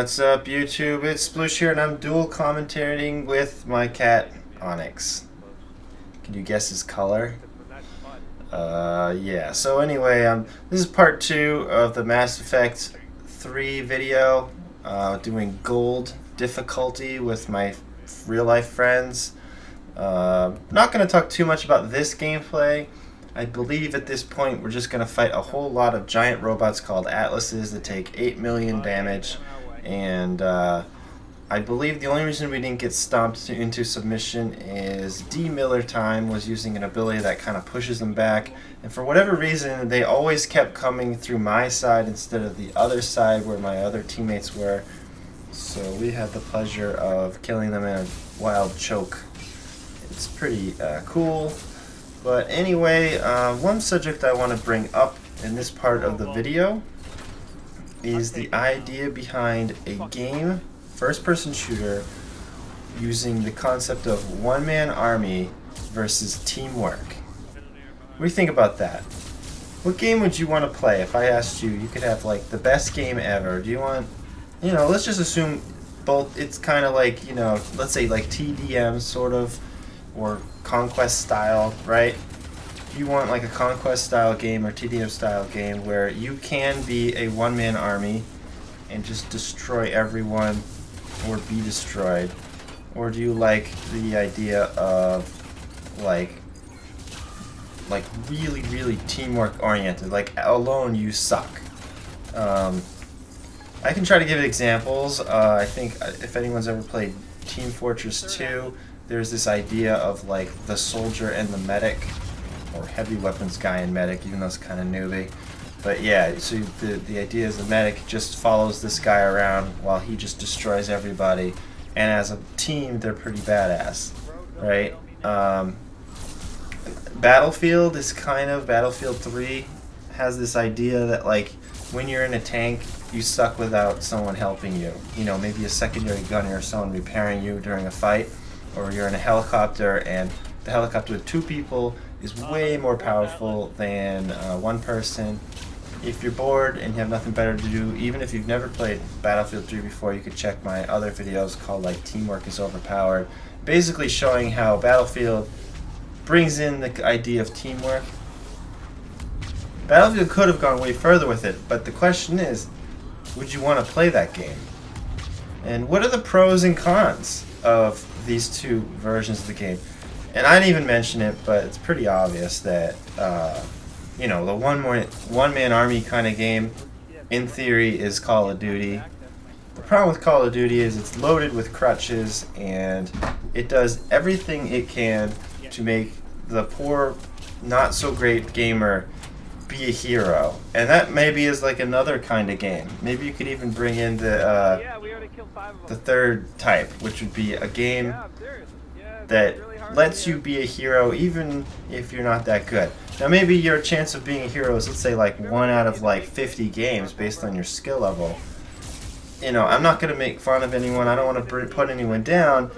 What's up, YouTube? It's Sploosh here, and I'm dual commentating with my cat, Onyx. Can you guess his color? Yeah. So anyway, this is part 2 of the Mass Effect 3 video, doing gold difficulty with my real-life friends. Not going to talk too much about this gameplay. I believe at this point we're just going to fight a whole lot of giant robots called Atlases that take 8 million damage, and I believe the only reason we didn't get stomped into submission is D. Miller Time was using an ability that kind of pushes them back, and for whatever reason they always kept coming through my side instead of the other side where my other teammates were, so we had the pleasure of killing them in a wild choke. It's pretty cool. But anyway, one subject I want to bring up in this part of the video is the idea behind a game, first-person shooter, using the concept of one-man army versus teamwork. What do you think about that? What game would you want to play if I asked you? You could have like the best game ever. Do you want, let's just assume both, it's kind of like, let's say like TDM sort of, or Conquest style, right? You want like a Conquest style game or TDM style game where you can be a one-man army and just destroy everyone or be destroyed? Or do you like the idea of like really, really teamwork oriented, like alone you suck? I can try to give examples. I think if anyone's ever played Team Fortress 2, there's this idea of like the soldier and the medic, or heavy weapons guy and medic, even though it's kind of newbie. But yeah, so the idea is the medic just follows this guy around while he just destroys everybody, and as a team they're pretty badass, right? Battlefield 3 has this idea that like when you're in a tank you suck without someone helping you. Maybe a secondary gunner or someone repairing you during a fight. Or you're in a helicopter, and the helicopter with 2 people is way more powerful than one person. If you're bored and you have nothing better to do, even if you've never played Battlefield 3 before, you could check my other videos called like Teamwork is Overpowered, basically showing how Battlefield brings in the idea of teamwork. Battlefield could have gone way further with it, but the question is, would you want to play that game? And what are the pros and cons of these 2 versions of the game? And I didn't even mention it, but it's pretty obvious that the one-man army kind of game in theory is Call of Duty. The problem with Call of Duty is it's loaded with crutches, and it does everything it can to make the poor, not so great gamer be a hero. And that maybe is like another kind of game. Maybe you could even bring in the third type, which would be a game that lets you be a hero even if you're not that good. Now maybe your chance of being a hero is, let's say, like 1 out of like 50 games based on your skill level. I'm not going to make fun of anyone, I don't want to put anyone down,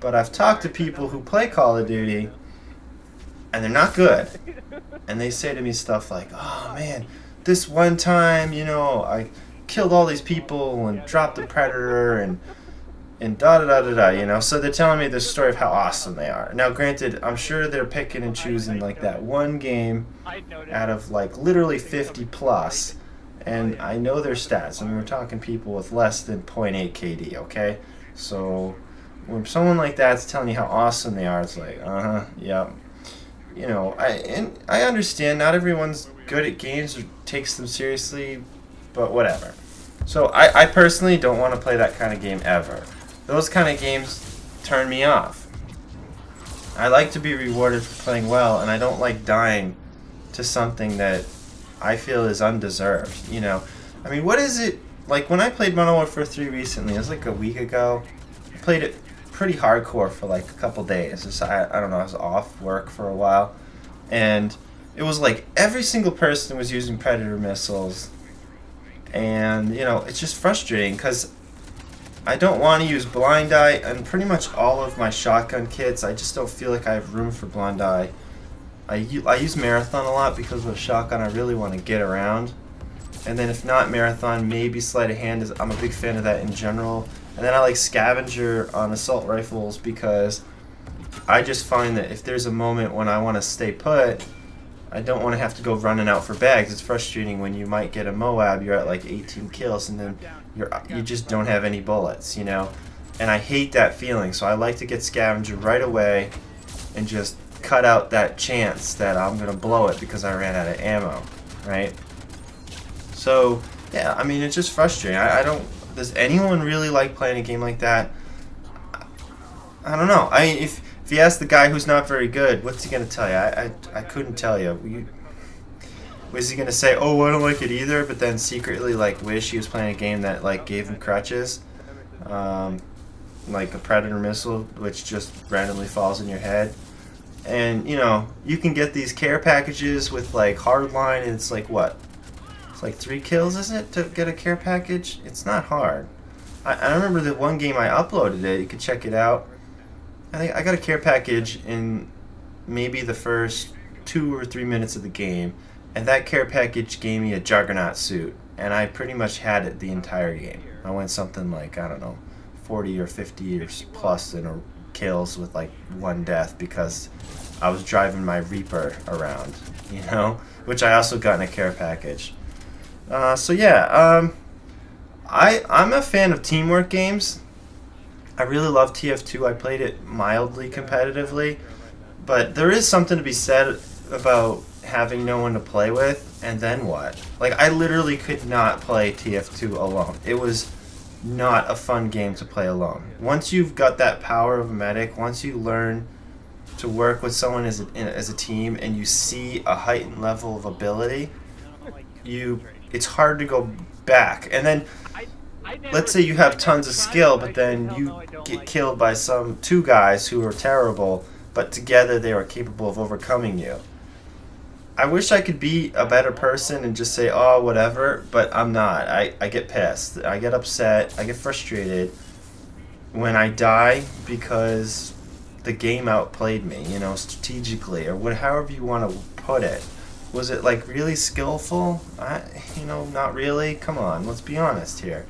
but I've talked to people who play Call of Duty and they're not good, and they say to me stuff like, oh man, this one time, I killed all these people and dropped the Predator and da da da da da, so they're telling me this story of how awesome they are. Now granted, I'm sure they're picking and choosing like that one game out of like literally 50 plus, and I know their stats. I mean, we're talking people with less than 0.8 KD, okay? So when someone like that's telling you how awesome they are, it's like, yeah. I understand not everyone's good at games or takes them seriously, but whatever. So I personally don't want to play that kind of game ever. Those kind of games turn me off. I like to be rewarded for playing well, and I don't like dying to something that I feel is undeserved. I mean, what is it like when I played Modern Warfare 3 recently? It was like a week ago. I played it pretty hardcore for like a couple days. I don't know, I was off work for a while, and it was like every single person was using Predator missiles, and it's just frustrating because I don't want to use blind eye, and pretty much all of my shotgun kits, I just don't feel like I have room for blind eye. I use marathon a lot because with a shotgun I really want to get around, And then if not marathon, maybe sleight of hand. I'm a big fan of that in general. And then I like scavenger on assault rifles because I just find that if there's a moment when I want to stay put, I don't want to have to go running out for bags. It's frustrating when you might get a Moab, you're at like 18 kills, and then you just don't have any bullets, you know? And I hate that feeling, so I like to get scavenger right away and just cut out that chance that I'm going to blow it because I ran out of ammo, right? So, yeah, I mean, it's just frustrating. I don't... Does anyone really like playing a game like that? I don't know. I mean, if you ask the guy who's not very good, what's he going to tell you? I couldn't tell you. Was he going to say, oh, I don't like it either, but then secretly, like, wish he was playing a game that, like, gave him crutches? Like a Predator missile, which just randomly falls in your head. And, you know, you can get these care packages with, like, hardline, and it's like, what? It's like 3 kills, isn't it, to get a care package? It's not hard. I remember the one game I uploaded it. You could check it out. I think I got a care package in maybe the first 2 or 3 minutes of the game, and that care package gave me a Juggernaut suit, and I pretty much had it the entire game. I went something like, I don't know, 40 or 50 or plus in a kills with like 1 death because I was driving my Reaper around, you know, which I also got in a care package. So yeah, I'm a fan of teamwork games. I really love TF2. I played it mildly competitively, but there is something to be said about having no one to play with, and then what? Like, I literally could not play TF2 alone. It was not a fun game to play alone. Once you've got that power of a medic, once you learn to work with someone as a team, and you see a heightened level of ability, it's hard to go back. And then let's say you have tons of skill, but then you get killed by 2 guys who are terrible, but together they are capable of overcoming you. I wish I could be a better person and just say, oh, whatever, but I'm not. I get pissed. I get upset. I get frustrated when I die because the game outplayed me, you know, strategically, or however you want to put it. Was it, like, really skillful? You know, not really. Come on, let's be honest here.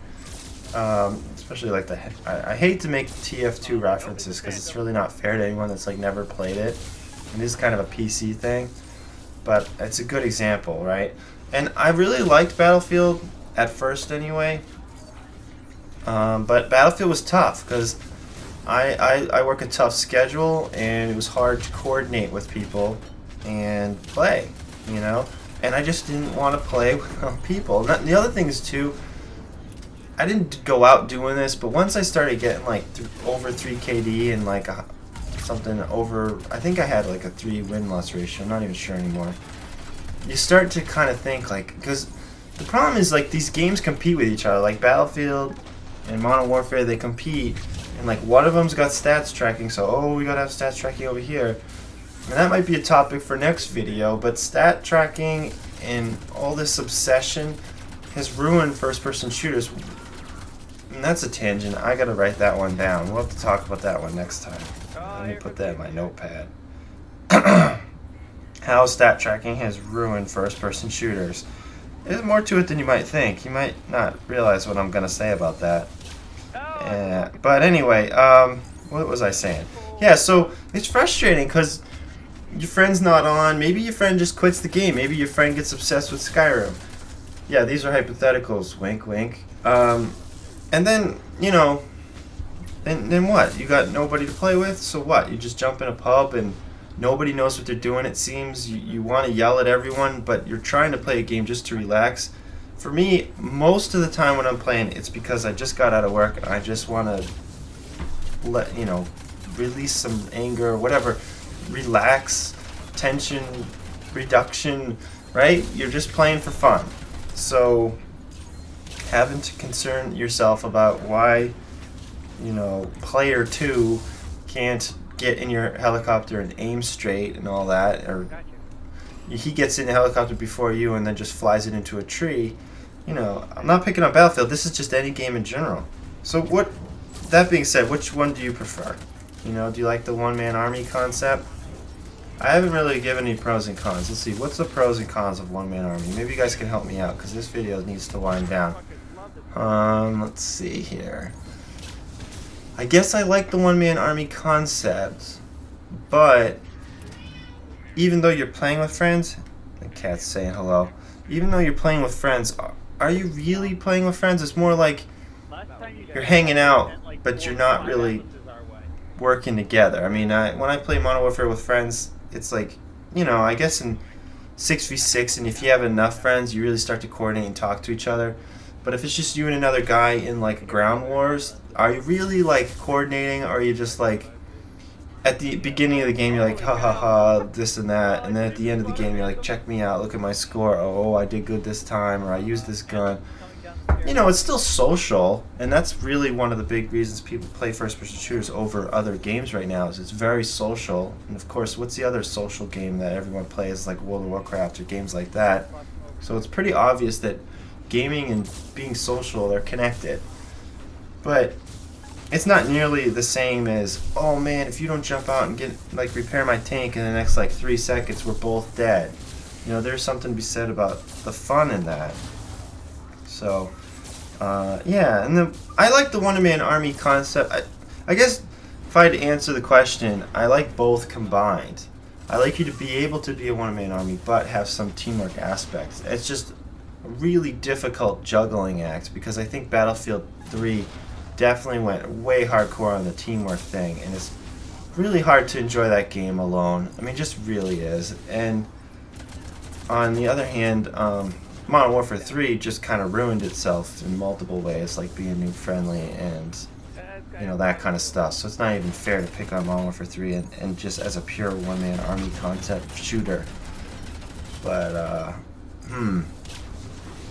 Especially like I hate to make TF2 references because it's really not fair to anyone that's like never played it. It is kind of a PC thing, but it's a good example, right? And I really liked Battlefield at first anyway, but Battlefield was tough because I work a tough schedule and it was hard to coordinate with people and play, you know, and I just didn't want to play with people. And the other thing is too, I didn't go out doing this, but once I started getting like over 3 KD and like something over, I think I had like a 3 win-loss ratio, I'm not even sure anymore. You start to kind of think like, because the problem is like these games compete with each other, like Battlefield and Modern Warfare, they compete, and like one of them's got stats tracking, so oh, we gotta have stats tracking over here. And that might be a topic for next video, but stat tracking and all this obsession has ruined first-person shooters. And that's a tangent. I gotta write that one down. We'll have to talk about that one next time. Let me put that in my notepad. How stat tracking has ruined first-person shooters. There's more to it than you might think. You might not realize what I'm gonna say about that. But anyway, what was I saying? Yeah, so it's frustrating because your friend's not on. Maybe your friend just quits the game. Maybe your friend gets obsessed with Skyrim. Yeah, these are hypotheticals. Wink, wink. And then, you know, then what? You got nobody to play with, so what? You just jump in a pub and nobody knows what they're doing, it seems. You want to yell at everyone, but you're trying to play a game just to relax. For me, most of the time when I'm playing, it's because I just got out of work and I just want to release some anger or whatever. Relax, tension reduction, right? You're just playing for fun. So having to concern yourself about why, you know, player 2 can't get in your helicopter and aim straight and all that, or he gets in the helicopter before you and then just flies it into a tree. You know, I'm not picking on Battlefield, this is just any game in general. So that being said, which one do you prefer? You know, do you like the one-man army concept? I haven't really given any pros and cons. Let's see, what's the pros and cons of one-man army? Maybe you guys can help me out, because this video needs to wind down. Let's see here. I guess I like the one-man army concept, but even though you're playing with friends, the cat's saying hello. Even though you're playing with friends, are you really playing with friends? It's more like you're hanging out, but you're not really working together. I mean, when I play Modern Warfare with friends, it's like, you know, I guess in 6v6, and if you have enough friends, you really start to coordinate and talk to each other. But if it's just you and another guy in like ground wars, are you really like coordinating, or are you just like at the beginning of the game you're like ha ha ha this and that, and then at the end of the game you're like, check me out, look at my score, oh I did good this time, or I used this gun. You know, it's still social, and that's really one of the big reasons people play first-person shooters over other games right now, is it's very social. And of course, what's the other social game that everyone plays, like World of Warcraft or games like that? So it's pretty obvious that gaming and being social are connected. But it's not nearly the same as, oh man, if you don't jump out and get like repair my tank in the next like 3 seconds, we're both dead. You know, there's something to be said about the fun in that. So, yeah, and I like the one-man army concept. I guess if I had to answer the question, I like both combined. I like you to be able to be a one-man army, but have some teamwork aspects. It's just a really difficult juggling act, because I think Battlefield 3 definitely went way hardcore on the teamwork thing, and it's really hard to enjoy that game alone. I mean, just really is. And on the other hand, Modern Warfare 3 just kind of ruined itself in multiple ways, like being noob friendly and, you know, that kind of stuff. So it's not even fair to pick on Modern Warfare 3 and just as a pure one-man army concept shooter. But,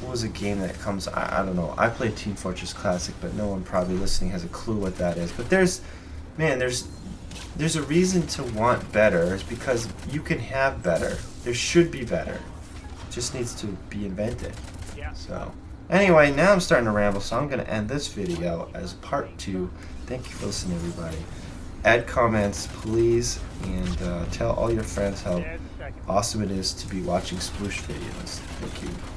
what was a game that comes, I don't know. I played Team Fortress Classic, but no one probably listening has a clue what that is. But there's a reason to want better. It's because you can have better. There should be better. Just needs to be invented. So anyway, now I'm starting to ramble, so I'm going to end this video as part 2. Thank you for listening, everybody. Add comments, please, and tell all your friends how awesome it is to be watching sploosh videos. Thank you.